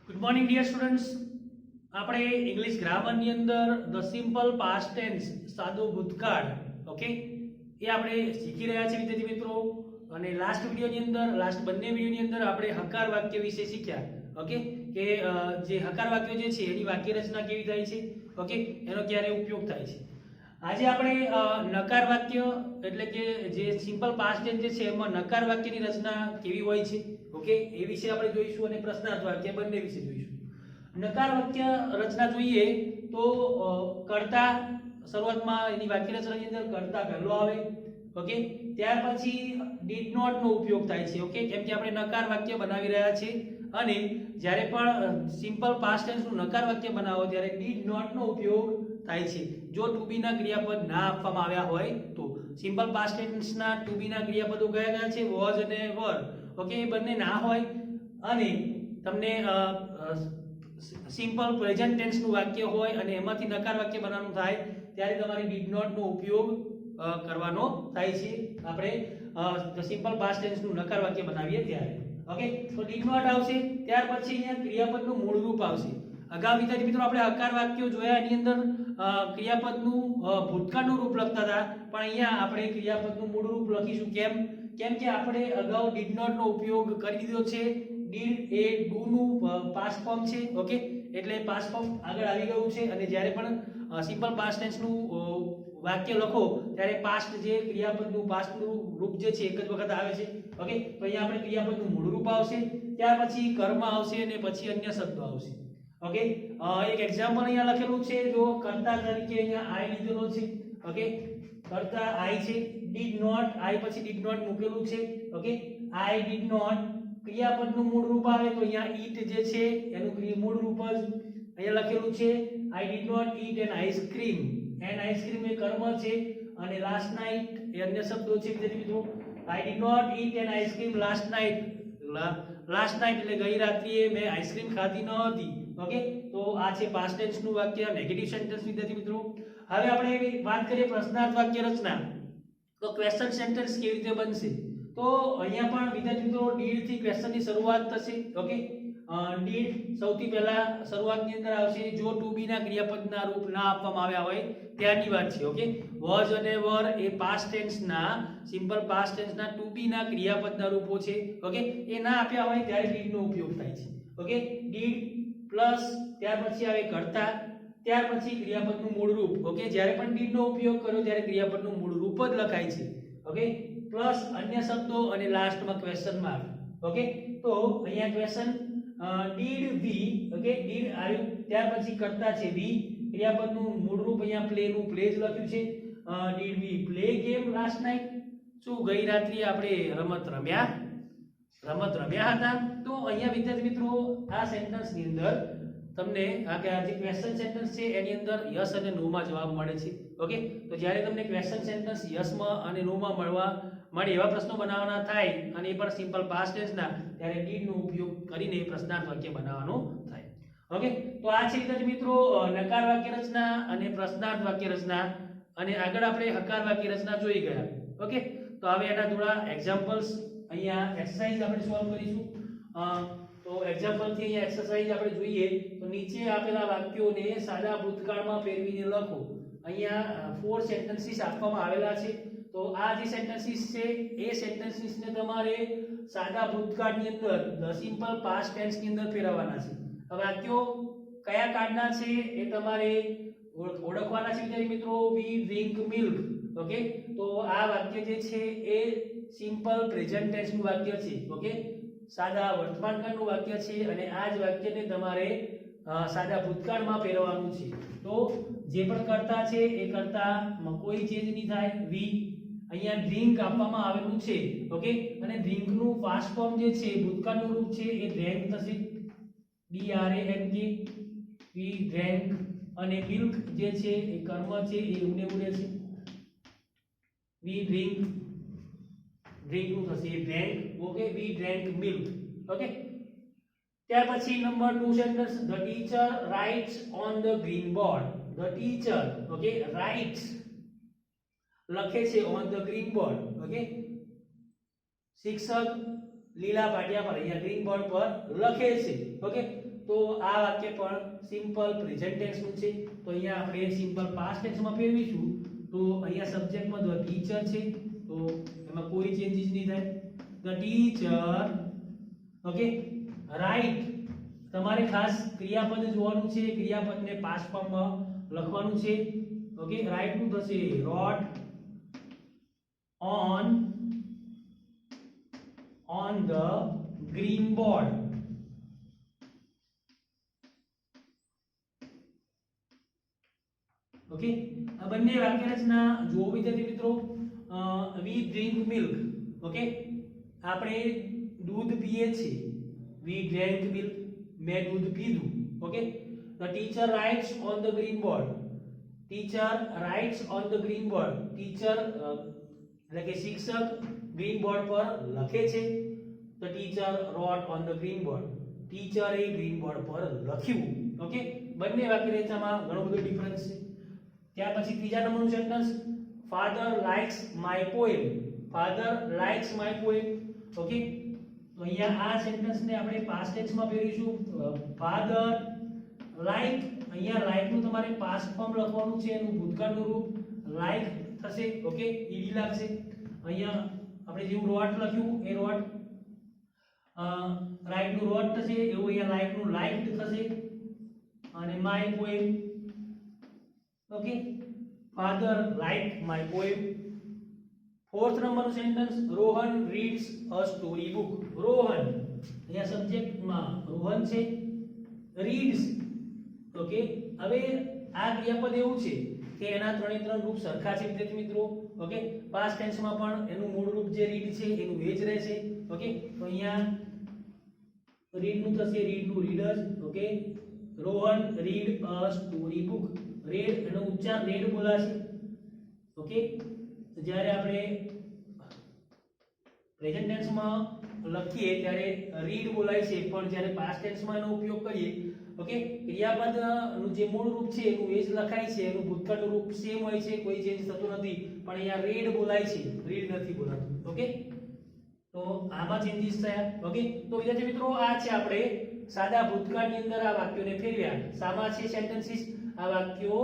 Good morning dear students. આપણે English ગ્રામરની અંદર ધ સિમ્પલ પાસ્ટ ટેન્સ સાદો ભૂતકાળ ઓકે એ આપણે શીખી રહ્યા છીએ વિદ્યાર્થી મિત્રો. અને લાસ્ટ બંને વિડીયોની અંદર આપણે હકાર વાક્ય વિશે શીખ્યા ઓકે કે જે હકાર વાક્યો જે છે એની વાક્ય રચના કેવી થાય છે ઓકે એનો ક્યારે ઉપયોગ થાય છે. આજે આપણે નકાર વાક્ય એટલે કે જે સિમ્પલ પાસ્ટ ટેન્સ જે છે એમાં નકાર વાક્યની રચના કેવી હોય છે ઓકે એ વિશે આપણે જોઈશું અને પ્રશ્નાર્થ વાક્ય બંને વિશે જોઈશું. નકાર વાક્ય રચના જોઈએ તો કર્તા શરૂઆતમાં એની વાક્ય રચનાની અંદર કર્તા પહેલો આવે ઓકે. ત્યાર પછી ડીડ નોટ નો ઉપયોગ થાય છે ઓકે કેમ કે આપણે નકાર વાક્ય બનાવી રહ્યા છીએ અને જ્યારે પણ સિમ્પલ પાસ્ટ ટેન્સ નું નકાર વાક્ય બનાવો ત્યારે ડીડ નોટ નો ઉપયોગ થાય છે જો ટુ બી ના ક્રિયાપદ ના આપવામાં આવ્યા હોય તો. સિમ્પલ પાસ્ટ ટેન્સ ના ટુ બી ના ક્રિયાપદો કયા કયા છે? વોઝ અને વર ઓકે એ બંને ના હોય અને તમને સિમ્પલ પ્રેઝન્ટ ટેન્સ નું વાક્ય હોય અને એમાંથી નકાર વાક્ય બનાવવાનું થાય ત્યારે તમારે ડીડ નોટ નો ઉપયોગ કરવાનો થાય છે. આપણે સિમ્પલ પાસ્ટ ટેન્સ નું નકાર વાક્ય બનાવીએ ત્યારે ઓકે. તો ડીડ નોટ આવશે. ત્યાર પછી અહીંયા ક્રિયાપદનું મૂળ રૂપ આવશે. અગાઉ વિદ્યાર્થી મિત્રો આપણે હકાર વાક્યો જોયા એની અંદર ક્રિયાપદનું ભૂતકાળનું રૂપ લખતા હતા પણ અહીંયા આપણે ક્રિયાપદનું મૂળ રૂપ લખીશું. કેમ કે આપણે અગાઉ ડીડ નોટ નો ઉપયોગ કરી દીધો છે. ડીડ એ ડુ નું પાસ્ટ ફોર્મ છે ઓકે એટલે પાસ્ટ ફોર્મ આગળ આવી ગયું છે અને જ્યારે પણ સિમ્પલ પાસ્ટ ટેન્સ નું વાક્ય લખો ત્યારે પાસ્ટ જે ક્રિયાપદનું પાસ્ટનું રૂપ જે છે એક જ વખત આવે છે ઓકે. તો અહીંયા આપણે ક્રિયાપદનું મૂળ રૂપ આવશે, ત્યાર પછી કર્મ આવશે અને પછી અન્ય શબ્દો આવશે ઓકે. એક એક્ઝામ્પલ અહીંયા લખેલું છે જો કર્તા તરીકે અહીંયા આઈ લીધેલો છે ઓકે. કર્તા આઈ છે, ડીડ નોટ આઈ પછી ડીડ નોટ મૂકેલું છે ઓકે. આઈ ડીડ નોટ ક્રિયાપદનું મૂળ રૂપ આવે તો અહીંયા ઈટ જે છે એનું મૂળ રૂપ જ અહીંયા લખેલું છે. I did not eat an ice cream. An ice cream એ કર્મ છે અને લાસ્ટ નાઈટ એ અન્ય શબ્દો છે વિદ્યાર્થી મિત્રો. I did not eat an ice cream last night. Last night એટલે ગઈ રાત્રિએ મેં આઈસ્ક્રીમ ખાધી ન હતી ઓકે. તો આ છે પાસ્ટ ટેન્સ નું વાક્ય નેગેટિવ સેન્ટેન્સ વિદ્યાર્થી મિત્રો. હવે આપણે વાત કરીએ પ્રશ્નાર્થ વાક્ય રચના. તો ક્વેશ્ચન સેન્ટેન્સ કેવી રીતે બનશે? તો અહીંયા પણ વિદ્યાર્થી મિત્રો ડીડ થી ક્વેશ્ચન ની શરૂઆત થશે ઓકે. ડીડ સૌથી પહેલા શરૂઆતની અંદર આવશે જો ટુ બી ના ક્રિયાપદના રૂપ ના આપવામાં આવ્યા હોય ત્યારની વાત છે ઓકે. વોઝ અને વર એ પાસ્ટ ટેન્સ ના સિમ્પલ પાસ્ટ ટેન્સ ના ટુ બી ના ક્રિયાપદના રૂપો છે ઓકે. એ ના આપ્યા હોય ત્યારે ડીડ નો ઉપયોગ થાય છે ઓકે. ડીડ પ્લસ ત્યાર પછી આવે કર્તા, ત્યાર પછી ક્રિયાપદનું મૂળ રૂપ ઓકે. જ્યારે પણ ડીડ નો ઉપયોગ કર્યો ત્યારે ક્રિયાપદનું મૂળ રૂપ જ લખાય છે ઓકે. પ્લસ અન્ય શબ્દો અને લાસ્ટમાં ક્વેશ્ચન માર્ક ઓકે. તો અહીંયા question did we okay. Did આવ્યું ત્યાર પછી કર્તા છે વી, ક્રિયાપદનું મૂળ રૂપ અહીંયા પ્લે નું પ્લે જ લખ્યું છે. Did we play game last night? શું ગઈ રાત્રિએ આપણે રમત રમ્યા હતા? તો અહીંયા વિદ્યાર્થી મિત્રો આ સેન્ટેન્સ ની અંદર તમને આ કે જે ક્વેશ્ચન સેન્ટેન્સ છે એની અંદર યસ અને નો માં જવાબ મળે છે ઓકે. તો જ્યારે તમને ક્વેશ્ચન સેન્ટેન્સ યસ માં અને નો માં મળે એવા પ્રશ્નો બનાવવાના થાય અને એ પણ સિમ્પલ પાસ્ટ ટેન્સ ના ત્યારે ડીડ નો ઉપયોગ કરીને પ્રશ્નાર્થ વાક્ય બનાવવાનો થાય ઓકે. તો આ છે વિદ્યાર્થી મિત્રો નકાર વાક્ય રચના અને પ્રશ્નાર્થ વાક્ય રચના અને આગળ આપણે હકાર વાક્ય રચના જોઈ ગયા ઓકે. તો હવે એના થોડા એક્ઝામ્પલ્સ અહીંયા એક્સરસાઇઝ આપણે સોલ્વ કરીશું. તો એક્ઝામ્પલ થી અહીંયા એક્સરસાઇઝ આપણે જોઈએ તો નીચે આપેલા વાક્યોને સાદા ભૂતકાળમાં ફેરવીને લખો. અહીંયા 4 સેન્ટેન્સીસ આપવામાં આવેલા છે. તો આ જે સેન્ટેન્સીસ છે એ સેન્ટેન્સીસને તમારે સાદા ભૂતકાળની અંદર ધ સિમ્પલ પાસ્ટ ટેન્સ ની અંદર ફેરવવાના છે. હવે વાક્યો કયા કાળના છે એ તમારે ઓળખવાના છે વિદ્યાર્થી મિત્રો. વી ડ્રિંક મિલ્ક ઓકે. તો આ વાક્ય જે છે એ સિમ્પલ પ્રેઝન્ટ ટેન્સ નું વાક્ય છે ઓકે. સાદા વર્તમાન કાળનું વાક્ય છે અને આ જ વાક્યને તમારે સાદા ભૂતકાળમાં ફેરવવાનું છે. તો જે પણ કર્તા છે એ કર્તામાં કોઈ ચેન્જ નહીં થાય. વી અહીંયા ડ્રિંક આપવામાં આવેલું છે ઓકે અને ડ્રિંક નું પાસ્ટ ફોર્મ જે છે ભૂતકાળનું રૂપ છે એ ડ્રેન્ક થશે. ડી આર એ એન કે વી ડ્રેન્ક અને મિલ્ક જે છે એ કર્મ છે એ ઉને ઉડે છે. વી ડ્રિંક નું થશે drank okay. We drank milk okay. ત્યાર પછી number 2 sentence the teacher writes on the green board. The teacher okay writes લખે છે on the green board okay. શિક્ષક લીલા પાટિયા પર અહીંયા ગ્રીન બોર્ડ પર લખે છે. ઓકે, તો આ વાક્ય પણ સિમ્પલ પ્રેઝન્ટ ટેન્સ નું છે. તો અહીંયા આપણે સિમ્પલ પાસ્ટ ટેન્સ માં ફેરવીશું. તો અહીંયા સબ્જેક્ટ માં ધ ટીચર છે, તો એમાં કોઈ ચેન્જીસ નહીં થાય. The teacher, okay, right. તમારે ખાસ ક્રિયાપદ જોવાનું છે, ક્રિયાપદને પાસ્ટ ફોર્મમાં લખવાનું છે. ઓકે, રાઈટ નું થશે રોટ on the green board. Okay, આ બંને વાક્ય રચના જો વિદ્યાર્થી મિત્રો, we drink milk. ઓકે, આપણે દૂધ પીએ છીએ. we drank milk, મેં દૂધ પીધું. Okay, the teacher writes on the green board. teacher writes on the green board. teacher એટલે કે શિક્ષક ગ્રીન બોર્ડ પર લખે છે. the teacher wrote on the green board. ટીચરે ગ્રીન બોર્ડ પર લખ્યું. ઓકે, બંને વાક્ય રચનામાં ઘણો બધો ડિફરન્સ છે. ત્યાર પછી ત્રીજા નંબરનું sentence, father likes my poem. father likes my poem. Okay, તો અહીંયા આ સેન્ટેન્સને આપણે પાસ્ટ ટેન્સમાં ફેરવીશું. father like, અહીંયા like નું તમારે પાસ્ટ ફોર્મ લખવાનું છે, એનું ભૂતકાળનું રૂપ like થશે. ઓકે, ઈડી લાગશે. અહીંયા આપણે જેવું રોટ લખ્યું એ રોટ, રાઈટ નું રોટ થશે, એવું અહીંયા લાઈક નું લાઇક્ડ થશે. અને my poem. Okay, father like my poem. Fourth નંબરનું sentence, Rohan reads a story book. Rohan, અહીંયા સબ્જેક્ટમાં રોહન છે, રીડ્સ. ઓકે, હવે આ ક્રિયાપદ એવું છે કે એના ત્રણે ત્રણ રૂપ સરખા છે વિદ્યાર્થી મિત્રો. ઓકે, પાસ્ટ ટેન્સમાં પણ એનું મૂળ રૂપ જે રીડ છે એનું એ જ રહેશે. ઓકે, તો અહીંયા રીડ નું થશે રીડ નું readers. Okay, Rohan read a story book. Read એનો ઉચ્ચાર રેડ બોલાશે. ઓકે, જ્યારે આપણે પ્રેઝન્ટ ટેન્સમાં લખીએ ત્યારે રીડ બોલાય છે, પણ જ્યારે પાસ્ટ ટેન્સમાં એનો ઉપયોગ કરીએ, ઓકે, ક્રિયાપદ નું જે મૂળ રૂપ છે એનું એ જ લખાય છે, એનું ભૂતકાળનું રૂપ સેમ હોય છે, કોઈ ચેન્જ થતો નથી. પણ અહીંયા રેડ બોલાય છે, રીડ નથી બોલાતું. ઓકે, તો આમાં ચેન્જીસ થયા. ઓકે, તો વિદ્યાર્થી મિત્રો આ છે આપણે સાદા ભૂતકાળની અંદર આ વાક્યોને ફેરવ્યા. સામા છે સેન્ટેન્સીસ, આ વાક્યો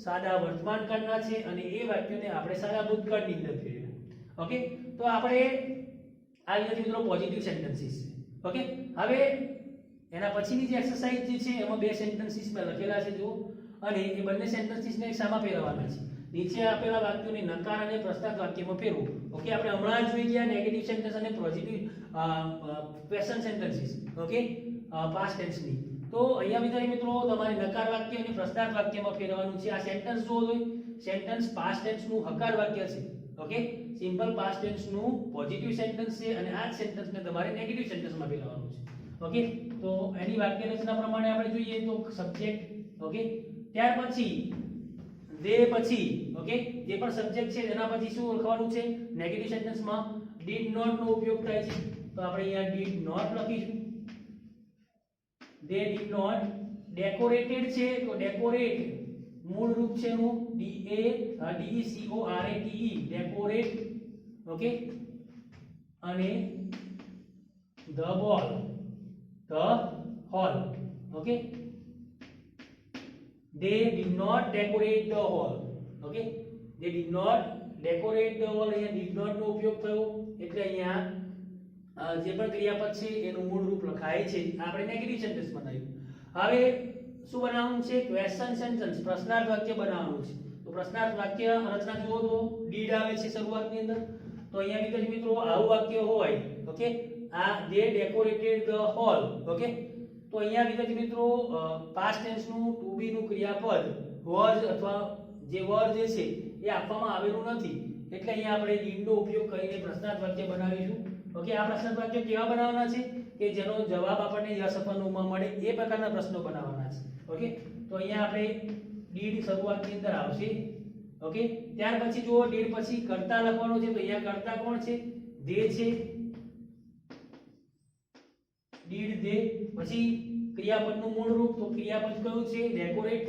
સાદા વર્તમાન કાળના છે અને એ વાક્યોને આપણે સાદા ભૂતકાળની અંદર ફેરવ્યા. ઓકે, તો આપણે આ વિદ્યાર્થી મિત્રો પોઝિટિવ સેન્ટેન્સીસ છે. ઓકે, હવે એના પછીની જે એક્સરસાઇઝ જે છે એમાં બે સેન્ટેન્સીસ મેં લખેલા છે જો, અને એ બંને સેન્ટેન્સીસને સામા ફેરવવાના છે. નીચે આપેલા વાક્યોને નકાર અને પ્રસ્તાવ વાક્યમાં ફેરવો. ઓકે, આપણે હમણાં જ જોઈ ગયા નેગેટિવ સેન્ટેન્સ અને positive question sentences. Okay, past ટેન્સની. તો અહીંયા વિદ્યાર્થી મિત્રો તમારે નકાર વાક્ય અને પ્રસ્તાવ વાક્યમાં ફેરવવાનું છે. આ સેન્ટેન્સ જો હોય, સેન્ટેન્સ પાસ્ટ ટેન્સનું હકાર વાક્ય છે. ઓકે, સિમ્પલ પાસ્ટ ટેન્સનું પોઝિટિવ સેન્ટેન્સ છે અને આ જ સેન્ટેન્સને તમારે નેગેટિવ સેન્ટેન્સમાં ફેરવવાનું છે. ઓકે, તો એની વાક્ય રચના પ્રમાણે આપણે જોઈએ તો સબ્જેક્ટ. ઓકે, ત્યાર પછી દે પછી, ઓકે, જે પણ સબ્જેક્ટ છે એના પછી શું લખવાનું છે નેગેટિવ સેન્ટેન્સમાં? ડીડ નોટ નો ઉપયોગ થાય છે. તો આપણે અહીંયા ડીડ નોટ લખીશું. they did not. ડેકોરેટેડ છે તો ડેકોરેટ મૂળ રૂપ છે એનું DECORATE, ડેકોરેટ. ઓકે, અને the ball, the hall. Okay, they did not decorate the hall. Okay, they did not decorate the hall. અહીંયા did not નો ઉપયોગ થયો એટલે અહીંયા જે પણ ક્રિયાપદ છે એનું મૂળ રૂપ લખાય છે. આપણે નેગેટિવ સેન્ટેન્સ બનાવ્યું. હવે શું બનાવવાનું છે? ક્વેશ્ચન સેન્ટેન્સ, પ્રશ્નાર્થ વાક્ય બનાવવાનું છે. તો પ્રશ્નાર્થ વાક્ય રચના જુઓ તો ડીડ આવે છે શરૂઆતની અંદર. તો અહીંયા વિદ્યાર્થી મિત્રો આવું વાક્ય હોય. ઓકે, આ they decorated the hall. Okay, તો અહીંયા વિદ્યાર્થી મિત્રો પાસ્ટ ટેન્સ નું to be નું ક્રિયાપદ was અથવા જે were જે છે એ આપવામાં આવેલું નથી, એટલે અહીંયા આપણે did નો ઉપયોગ કરીને પ્રશ્નાર્થ વાક્ય બનાવીશું. ઓકે, આ પ્રશ્નાર્થ વાક્ય કેવા બનાવવાના છે કે જેનો જવાબ આપણને યસ અથવા નો માં મળે એ પ્રકારના પ્રશ્નો બનાવવાના છે. ઓકે, તો અહીંયા આપણે did શરૂઆતની અંદર આવશે. ઓકે, ત્યાર પછી જો did પછી કર્તા લખવાનો છે તો અહીંયા કર્તા કોણ છે? they છે. did they. પછી ક્રિયાપદનું મૂળ રૂપ, તો ક્રિયાપદ કયું છે? Decorate,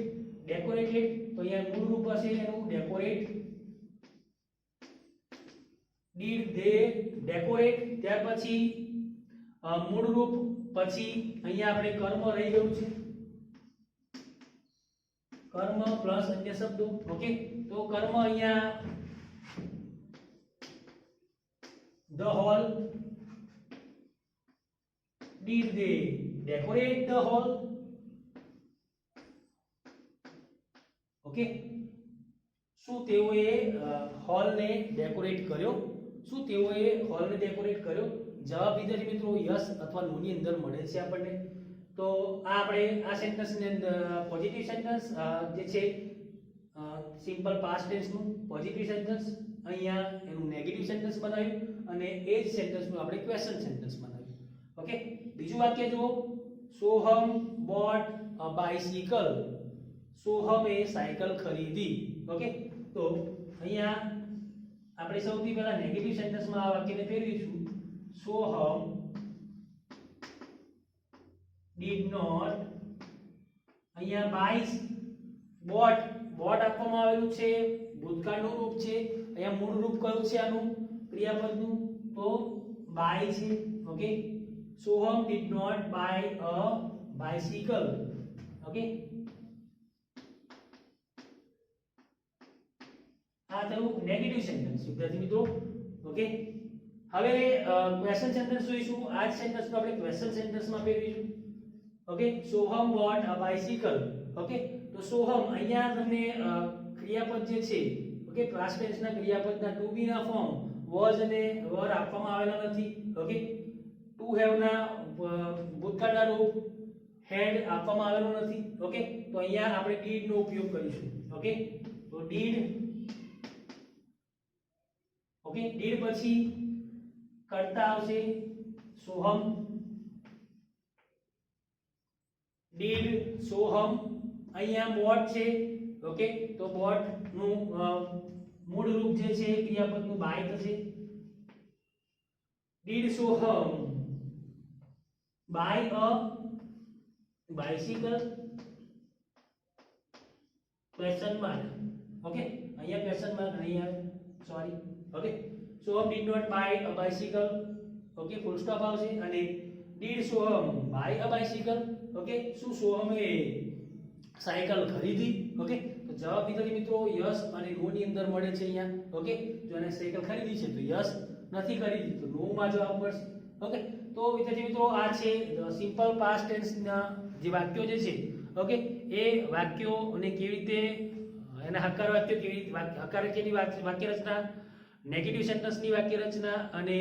decorated. તો અહીંયા મૂળ રૂપ હશે એનું ડેકોરેટ. did they decorate. ત્યાર પછી મૂળ રૂપ પછી અહીંયા આપણે કર્મ રહી ગયું છે, કર્મ પ્લસ અન્ય શબ્દો. ઓકે, તો કર્મ અહીંયા the hall, did they decorate the hall? Okay, શું તેઓએ હોલને ડેકોરેટ કર્યો? શું તેઓએ હોલને ડેકોરેટ કર્યો? જવાબ વિદ્યાર્થી મિત્રો યસ અથવા નો ની અંદર મળે છે આપણને. તો આ આપણે આ સેન્ટેન્સની અંદર પોઝિટિવ સેન્ટેન્સ જે છે સિમ્પલ પાસ્ટ ટેન્સ નું પોઝિટિવ સેન્ટેન્સ, અહીંયા એનું નેગેટિવ સેન્ટેન્સ બનાવ્યું અને એ જ સેન્ટેન્સ નું આપણે ક્વેશ્ચન સેન્ટેન્સ બનાવ્યું. ઓકે, બીજું વાક્ય જુઓ, સોહમ બોટ અ બાઇસિકલ. સોહમે સાયકલ ખરીદી. ઓકે, તો અહીંયા આપણે સૌથી પહેલા નેગેટિવ સેન્ટેન્સમાં આ વાક્યને ફેરવીશું. સોહમ did not, અહીંયા બાય બોટ, બોટ આપવામાં આવેલું છે, ભૂતકાળનું રૂપ છે. અહીંયા મૂળ રૂપ કયું છે આનું ક્રિયાપદનું? તો બાય છે. Okay, Soham did not buy a bicycle. Okay, આ થયું નેગેટિવ સેન્ટેન્સ વિદ્યાર્થી મિત્રો. ઓકે, હવે ક્વેશ્ચન સેન્ટેન્સ જોઈશું. આ જ સેન્ટેન્સને આપણે ક્વેશ્ચન સેન્ટેન્સમાં ફેરવીશું. Okay, Soham bought a bicycle. Okay, તો સોહમ અહીંયા તમને ક્રિયાપદ જે છે, ઓકે, પાસ્ટ ટેન્સના ક્રિયાપદના ટુ બી ના ફોર્મ વોઝ અને વર આપવામાં આવેલા નથી. ઓકે, ટુ હેવ ના ભૂતકાળના રૂપ હેડ આપવામાં આવેલો નથી. ઓકે, તો અહીંયા આપણે ડીડ નો ઉપયોગ કરીશું. ઓકે, તો ડીડ. ઓકે, ડીડ પછી કર્તા આવશે સોહમ, ડીડ સોહમ. અહીંયા બોટ છે. ઓકે, તો બોટ નું મૂળ રૂપ જે છે ક્રિયાપદનું બાય થશે. Did Soham buy a bicycle? Question mark. Okay, અહીંયા ક્વેશ્ચન માર્ક નહીં આવે, sorry. Okay, Soham did not buy a bicycle. Okay, full stop આવશે. અને did Soham buy a bicycle? Okay, શું સોહમે સાયકલ ખરીદી? ઓકે, તો જવાબ વિદ્યાર્થી મિત્રો યસ અને નો ની અંદર મળે છે અહીંયા. ઓકે, જો એને સાયકલ ખરીદી છે તો યસ, નથી ખરીદી તો નો માં જવાબ મળશે. ઓકે, તો વિદ્યાર્થી મિત્રો આ છે સિમ્પલ પાસ્ટ ટેન્સ ના જે વાક્યો જે છે. ઓકે, એ વાક્યો અને કેવી રીતે એના હકાર વાક્યો, કેવી રીતે હકાર વાક્યની વાક્ય રચના, નેગેટિવ સેન્ટેન્સની વાક્ય રચના અને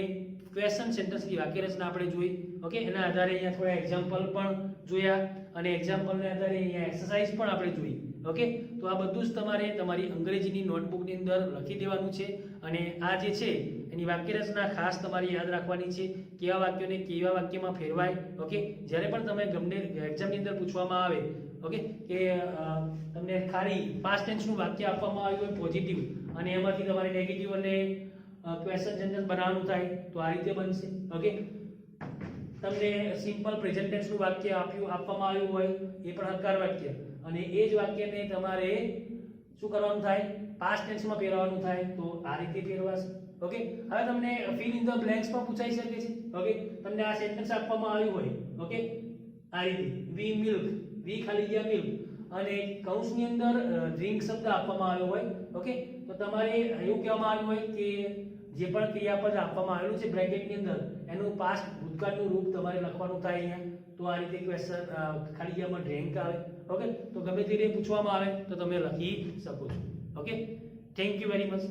ક્વેશ્ચન સેન્ટેન્સની વાક્ય રચના આપણે જોઈ. ઓકે, એના આધારે અહીંયા થોડા એક્ઝામ્પલ પણ જોયા અને એક્ઝામ્પલના આધારે અહીંયા એક્સરસાઇઝ પણ આપણે જોઈ. ઓકે, તો આ બધું જ તમારે તમારી અંગ્રેજીની નોટબુકની અંદર લખી દેવાનું છે અને આ જે છે એની વાક્ય રચના ખાસ તમારે યાદ રાખવાની છે, કેવા વાક્યોને કેવા વાક્યમાં ફેરવાય. ઓકે, જ્યારે પણ તમે ગમે એક્ઝામની અંદર પૂછવામાં આવે, ઓકે, કે તમને ખાલી પાસ્ટ ટેન્સનું વાક્ય આપવામાં આવ્યું હોય પોઝિટિવ અને એમાંથી તમારે નેગેટિવ અને ક્વેશ્ચન સેન્ટેન્સ બનાવવાનું થાય તો આ રીતે બનશે. ઓકે, તમને સિમ્પલ પ્રેઝન્ટ ટેન્સનું વાક્ય આપવામાં આવ્યું હોય એ પણ હકાર વાક્ય અને એ જ વાક્યને તમારે શું કરવાનું થાય, પાસ્ટ ટેન્સમાં ફેરવવાનું થાય તો આ રીતે ફેરવાશે. ઓકે, હવે તમને ફિલ ઇન ધ બ્લેન્ક્સ પણ પૂછાઈ શકે છે. ઓકે, તમને આ સેન્ટેન્સ આપવામાં આવ્યું હોય, ઓકે, આ રીતે વી મિલ્ક, વી ખાલી ગયા મિલ્ક અને કૌંસની અંદર ડ્રિંક શબ્દ આપવામાં આવ્યો હોય. ઓકે, તો તમારે એવું કહેવામાં આવ્યું હોય કે જે પણ ક્રિયાપદ આપવામાં આવેલું છે બ્રેકેટની અંદર એનું પાસ્ટ ભૂતકાળનું રૂપ તમારે લખવાનું થાય અહીંયા. તો આ રીતે ક્વેશ્ચન ખાલી જગ્યામાં ડ્રિંક આવે. ઓકે, તો ગમે તે રીતે પૂછવામાં આવે તો તમે લખી શકો છો. Okay, thank you very much.